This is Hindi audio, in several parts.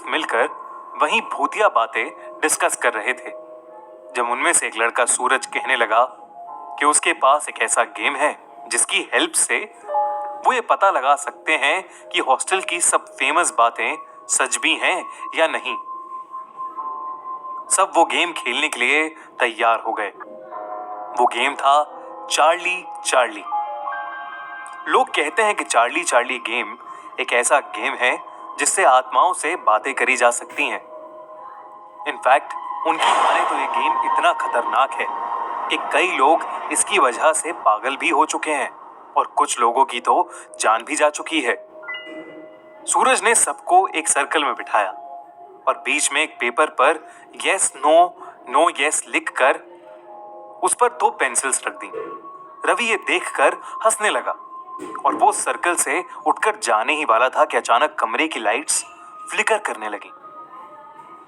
मिलकर वहीं भूतिया बातें डिस्कस कर रहे थे जब उनमें से एक लड़का सूरज कहने लगा कि उसके पास एक ऐसा गेम है जिसकी हेल्प से वो ये पता लगा सकते हैं कि हॉस्टल की सब फेमस बातें सच भी हैं या नहीं। सब वो गेम खेलने के लिए तैयार हो गए। वो गेम था चार्ली चार्ली। लोग कहते हैं कि चार्ली चार्ली गेम एक ऐसा गेम है जिससे आत्माओं से बातें करी जा सकती हैं। इनफैक्ट उनकी माने तो ये गेम इतना खतरनाक है कि कई लोग इसकी वजह से पागल भी हो चुके हैं और कुछ लोगों की तो जान भी जा चुकी है। सूरज ने सबको एक सर्कल में बिठाया और बीच में एक पेपर पर यस नो नो यस लिखकर उस पर 2 पेंसिल्स रख दी। रवि ये देखकर हंसने लगा और वो सर्कल से उठकर जाने ही वाला था कि अचानक कमरे की लाइट्स फ्लिकर करने लगी।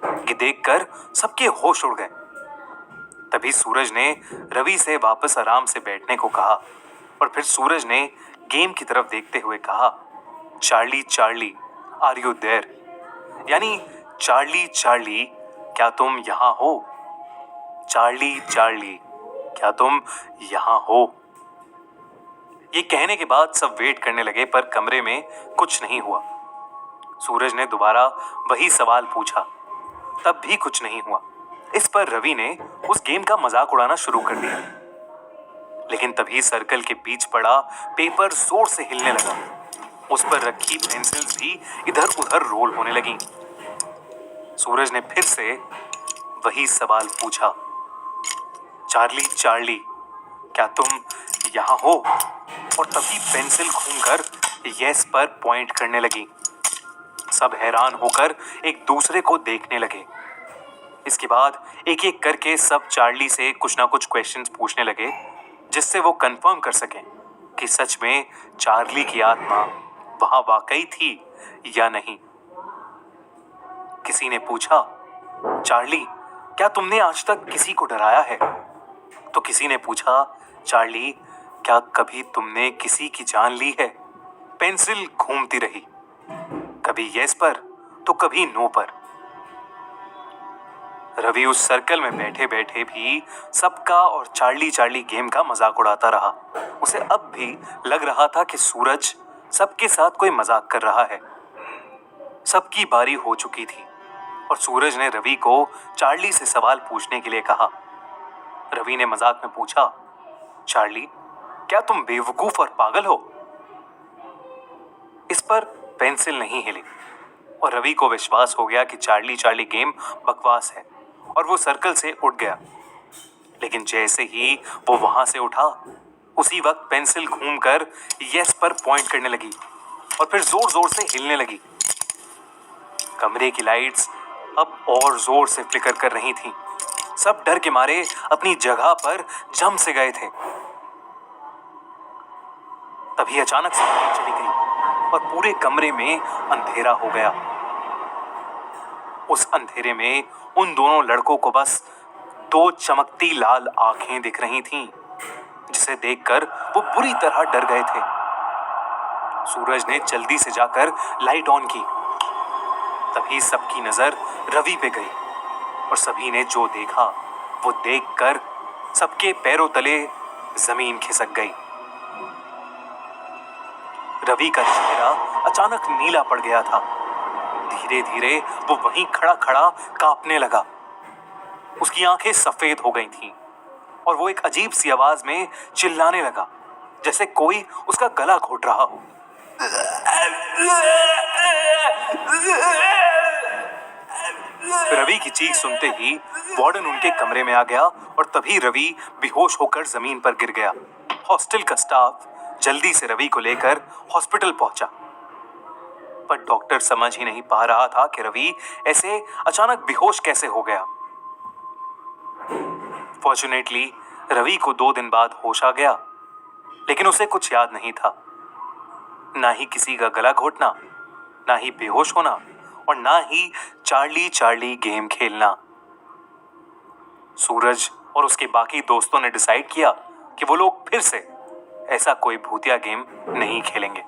ये देखकर सबके होश उड़ गए। तभी सूरज ने रवि से वापस आराम से बैठने को कहा और फिर सूरज ने गेम की तरफ देखते हुए कहा, Charlie Charlie are you there? यानी चार्ली चार्ली क्या तुम यहां हो? चार्ली चार्ली क्या तुम यहां हो? ये कहने के बाद सब वेट करने लगे पर कमरे में कुछ नहीं हुआ। सूरज ने दोबारा वही सवाल पूछा, तब भी कुछ नहीं हुआ। इस पर रवि ने उस गेम का मजाक उड़ाना शुरू कर दिया। लेकिन तभी सर्कल के बीच पड़ा पेपर जोर से हिलने लगा। उस पर रखी पेंसिल्स भी इधर उधर रोल होने लगी। सूरज ने फिर से वही सवाल पूछा, चार्ली चार्ली क्या तुम यहां हो? और तभी पेंसिल घूमकर यस पर पॉइंट करने लगी। सब हैरान होकर एक दूसरे को देखने लगे। इसके बाद एक एक करके सब चार्ली से कुछ ना कुछ क्वेश्चंस पूछने लगे जिससे वो कंफर्म कर सकें कि सच में चार्ली की आत्मा वहां वाकई थी या नहीं। किसी ने पूछा, चार्ली क्या तुमने आज तक किसी को डराया है? तो किसी ने पूछा, चार्ली क्या कभी तुमने किसी की जान ली है? पेंसिल घूमती रही, कभी यस पर तो कभी नो पर। रवि उस सर्कल में बैठे बैठे भी सबका और चार्ली चार्ली गेम का मजाक उड़ाता रहा। उसे अब भी लग रहा था कि सूरज सबके साथ कोई मजाक कर रहा है। सबकी बारी हो चुकी थी और सूरज ने रवि को चार्ली से सवाल पूछने के लिए कहा। रवि ने मजाक में पूछा, चार्ली क्या तुम बेवकूफ और पागल हो? इस पर पेंसिल नहीं हिली और रवि को विश्वास हो गया कि चार्ली चार्ली गेम बकवास है और वो सर्कल से उठ गया। लेकिन जैसे ही वो वहां से उठा उसी वक्त पेंसिल घूमकर यस पर पॉइंट करने लगी और फिर जोर जोर से हिलने लगी। कमरे की लाइट्स अब और जोर से फ्लिकर कर रही थीं। सब डर के मारे अपनी जगह पर जम से गए थे। तभी अचानक से लाइट चली गई और पूरे कमरे में अंधेरा हो गया। उस अंधेरे में उन दोनों लड़कों को बस 2 चमकती लाल आंखें दिख रही थीं, जिसे देखकर वो बुरी तरह डर गए थे। सूरज ने जल्दी से जाकर लाइट ऑन की। तभी सबकी नजर रवि पे गई और सभी ने जो देखा वो देखकर सबके पैरों तले जमीन खिसक गई। रवि का चेहरा अचानक नीला पड़ गया था। धीरे धीरे वो वहीं खड़ा खड़ा कांपने लगा। उसकी आंखें सफेद हो गई थीं और वो एक अजीब सी आवाज में चिल्लाने लगा जैसे कोई उसका गला घोट रहा हो। रवि की चीख सुनते ही वार्डन उनके कमरे में आ गया और तभी रवि बेहोश होकर जमीन पर गिर गया। हॉस्टल का स्टाफ जल्दी से रवि को लेकर हॉस्पिटल पहुंचा, पर डॉक्टर समझ ही नहीं पा रहा था कि रवि ऐसे अचानक बेहोश कैसे हो गया। फॉर्चुनेटली रवि को 2 दिन बाद होश आ गया, लेकिन उसे कुछ याद नहीं था। ना ही किसी का गला घोटना, ना ही बेहोश होना और ना ही चार्ली चार्ली गेम खेलना। सूरज और उसके बाकी दोस्तों ने डिसाइड किया कि वो लोग फिर से ऐसा कोई भूतिया गेम नहीं खेलेंगे।